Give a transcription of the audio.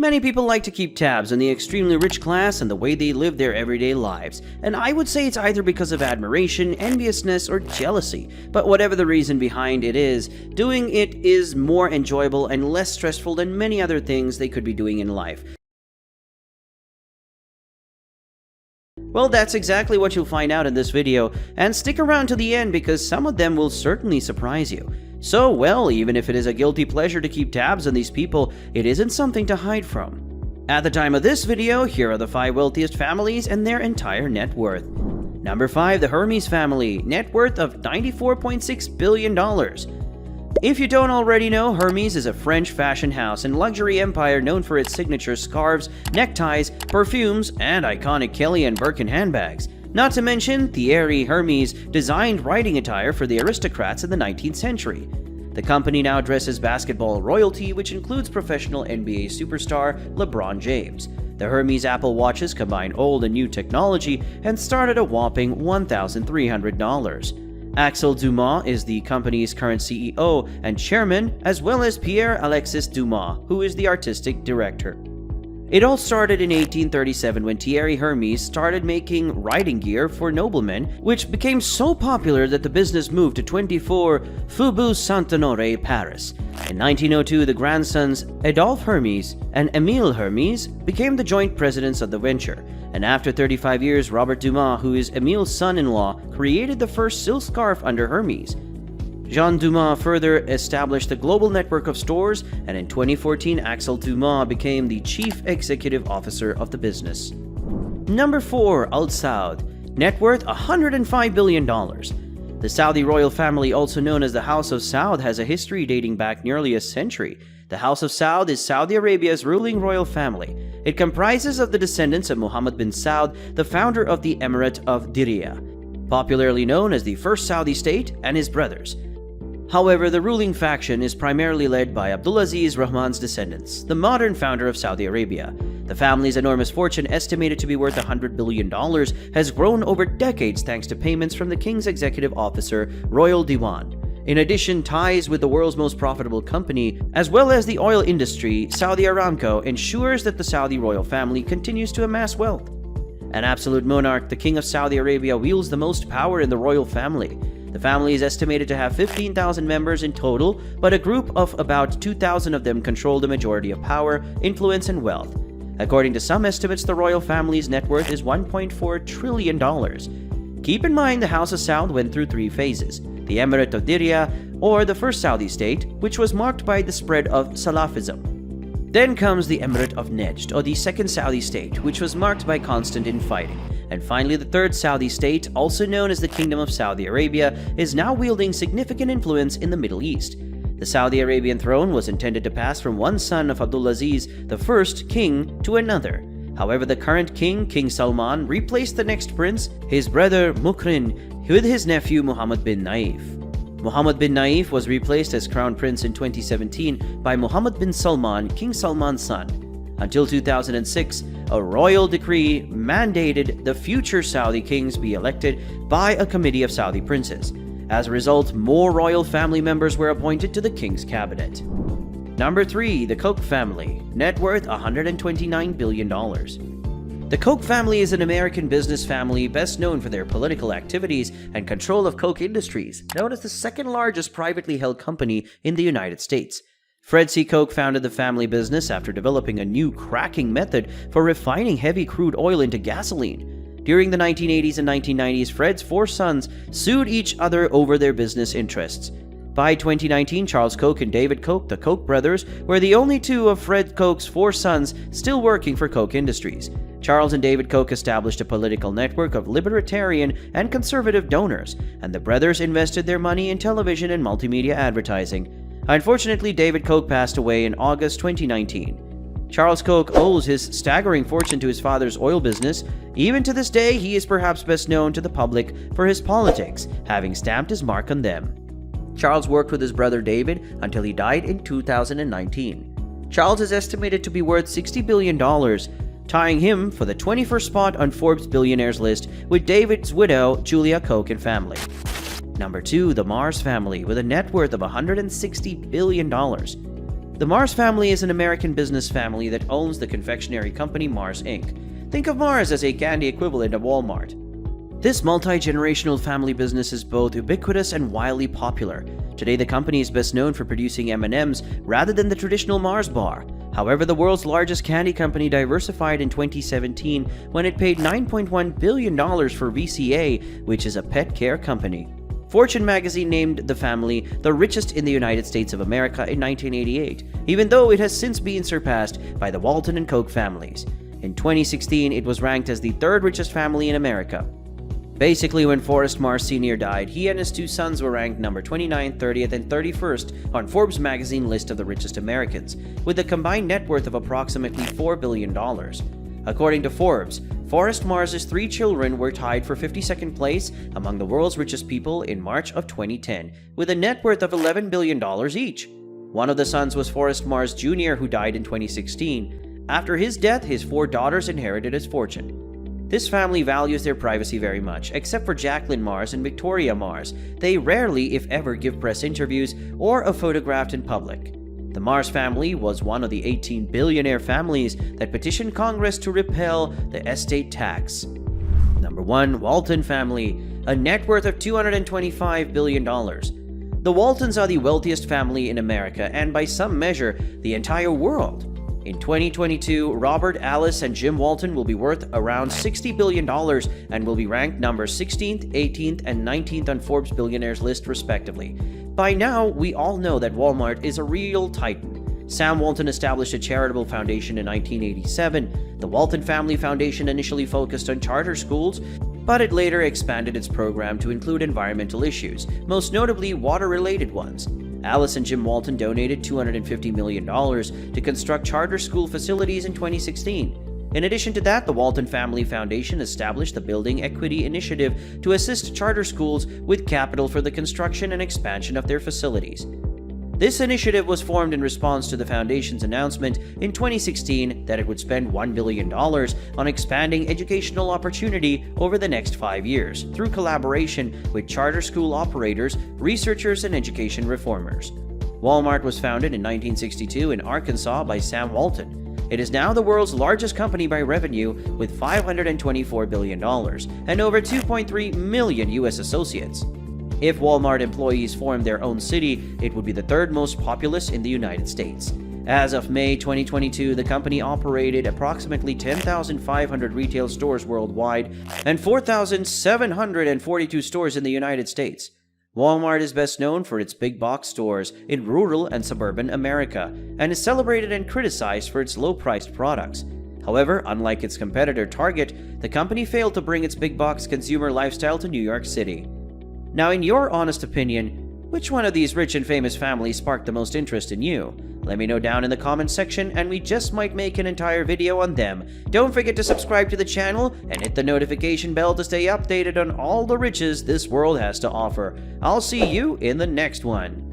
Many people like to keep tabs on the extremely rich class and the way they live their everyday lives, and I would say it's either because of admiration, enviousness, or jealousy. But whatever the reason behind it is, doing it is more enjoyable and less stressful than many other things they could be doing in life. Well, that's exactly what you'll find out in this video, and stick around to the end because some of them will certainly surprise you. So, well, even if it is a guilty pleasure to keep tabs on these people, it isn't something to hide from. At the time of this video, here are the 5 wealthiest families and their entire net worth. Number 5, the Hermes family, net worth of $94.6 billion. If you don't already know, Hermes is a French fashion house and luxury empire known for its signature scarves, neckties, perfumes, and iconic Kelly and Birkin handbags. Not to mention, Thierry Hermes designed riding attire for the aristocrats in the 19th century. The company now dresses basketball royalty, which includes professional NBA superstar LeBron James. The Hermes Apple Watches combine old and new technology and start at a whopping $1,300. Axel Dumas is the company's current CEO and chairman, as well as Pierre-Alexis Dumas, who is the artistic director. It all started in 1837 when Thierry Hermes started making riding gear for noblemen, which became so popular that the business moved to 24 Faubourg Saint-Honoré, Paris. In 1902, the grandsons Adolphe Hermes and Émile Hermes became the joint presidents of the venture, and after 35 years, Robert Dumas, who is Émile's son-in-law, created the first silk scarf under Hermes. Jean Dumas further established the global network of stores, and in 2014, Axel Dumas became the chief executive officer of the business. Number 4, Al Saud, net worth $105 billion. The Saudi royal family, also known as the House of Saud, has a history dating back nearly a century. The House of Saud is Saudi Arabia's ruling royal family. It comprises of the descendants of Mohammed bin Saud, the founder of the Emirate of Diriyah, popularly known as the First Saudi State, and his brothers. However, the ruling faction is primarily led by Abdulaziz Rahman's descendants, the modern founder of Saudi Arabia. The family's enormous fortune, estimated to be worth $100 billion, has grown over decades thanks to payments from the king's executive officer, Royal Diwan. In addition, ties with the world's most profitable company, as well as the oil industry, Saudi Aramco, ensures that the Saudi royal family continues to amass wealth. An absolute monarch, the King of Saudi Arabia wields the most power in the royal family. The family is estimated to have 15,000 members in total, but a group of about 2,000 of them control the majority of power, influence, and wealth. According to some estimates, the royal family's net worth is $1.4 trillion. Keep in mind the House of Saud went through 3 phases: the Emirate of Diriyah, or the First Saudi State, which was marked by the spread of Salafism. Then comes the Emirate of Nejd, or the Second Saudi State, which was marked by constant infighting. And finally, the Third Saudi State, also known as the Kingdom of Saudi Arabia, is now wielding significant influence in the Middle East. The Saudi Arabian throne was intended to pass from one son of Abdulaziz, the first king, to another. However, the current king, King Salman, replaced the next prince, his brother Mukrin, with his nephew Mohammed bin Naif. Mohammed bin Naif was replaced as crown prince in 2017 by Mohammed bin Salman, King Salman's son. Until 2006, a royal decree mandated the future Saudi kings be elected by a committee of Saudi princes. As a result, more royal family members were appointed to the king's cabinet. Number 3, the Koch family, net worth $129 billion. The Koch family is an American business family best known for their political activities and control of Koch Industries, known as the second largest privately held company in the United States. Fred C. Koch founded the family business after developing a new cracking method for refining heavy crude oil into gasoline. During the 1980s and 1990s, Fred's 4 sons sued each other over their business interests. By 2019, Charles Koch and David Koch, the Koch brothers, were the only 2 of Fred Koch's 4 sons still working for Koch Industries. Charles and David Koch established a political network of libertarian and conservative donors, and the brothers invested their money in television and multimedia advertising. Unfortunately, David Koch passed away in August 2019. Charles Koch owes his staggering fortune to his father's oil business. Even to this day, he is perhaps best known to the public for his politics, having stamped his mark on them. Charles worked with his brother David until he died in 2019. Charles is estimated to be worth $60 billion, tying him for the 21st spot on Forbes billionaires list with David's widow, Julia Koch, and family. Number 2, the Mars family, with a net worth of $160 billion. The Mars family is an American business family that owns the confectionery company Mars Inc. Think of Mars as a candy equivalent of Walmart. This multi-generational family business is both ubiquitous and wildly popular. Today, the company is best known for producing M&Ms rather than the traditional Mars bar. However, the world's largest candy company diversified in 2017 when it paid $9.1 billion for VCA, which is a pet care company. Fortune magazine named the family the richest in the United States of America in 1988, even though it has since been surpassed by the Walton and Koch families. In 2016, it was ranked as the third richest family in America. Basically, when Forrest Mars Sr. died, he and his two sons were ranked number 29, 30th, and 31st on Forbes magazine list of the richest Americans, with a combined net worth of approximately $4 billion. According to Forbes, Forrest Mars' three children were tied for 52nd place among the world's richest people in March of 2010, with a net worth of $11 billion each. One of the sons was Forrest Mars Jr., who died in 2016. After his death, his four daughters inherited his fortune. This family values their privacy very much, except for Jacqueline Mars and Victoria Mars. They rarely, if ever, give press interviews or are photographed in public. The Mars family was one of the 18 billionaire families that petitioned Congress to repeal the estate tax. Number 1. Walton family, a net worth of $225 billion. The Waltons are the wealthiest family in America and, by some measure, the entire world. In 2022, Robert, Alice, and Jim Walton will be worth around $60 billion and will be ranked number 16th, 18th, and 19th on Forbes billionaires list respectively. By now, we all know that Walmart is a real titan. Sam Walton established a charitable foundation in 1987. The Walton Family Foundation initially focused on charter schools, but it later expanded its program to include environmental issues, most notably water-related ones. Alice and Jim Walton donated $250 million to construct charter school facilities in 2016. In addition to that, the Walton Family Foundation established the Building Equity Initiative to assist charter schools with capital for the construction and expansion of their facilities. This initiative was formed in response to the foundation's announcement in 2016 that it would spend $1 billion on expanding educational opportunity over the next 5 years through collaboration with charter school operators, researchers, and education reformers. Walmart was founded in 1962 in Arkansas by Sam Walton. It is now the world's largest company by revenue with $524 billion and over 2.3 million U.S. associates. If Walmart employees formed their own city, it would be the third most populous in the United States. As of May 2022, the company operated approximately 10,500 retail stores worldwide and 4,742 stores in the United States. Walmart is best known for its big box stores in rural and suburban America and is celebrated and criticized for its low-priced products. However, unlike its competitor Target, the company failed to bring its big box consumer lifestyle to New York City. Now, in your honest opinion, which one of these rich and famous families sparked the most interest in you? Let me know down in the comments section and we just might make an entire video on them. Don't forget to subscribe to the channel and hit the notification bell to stay updated on all the riches this world has to offer. I'll see you in the next one.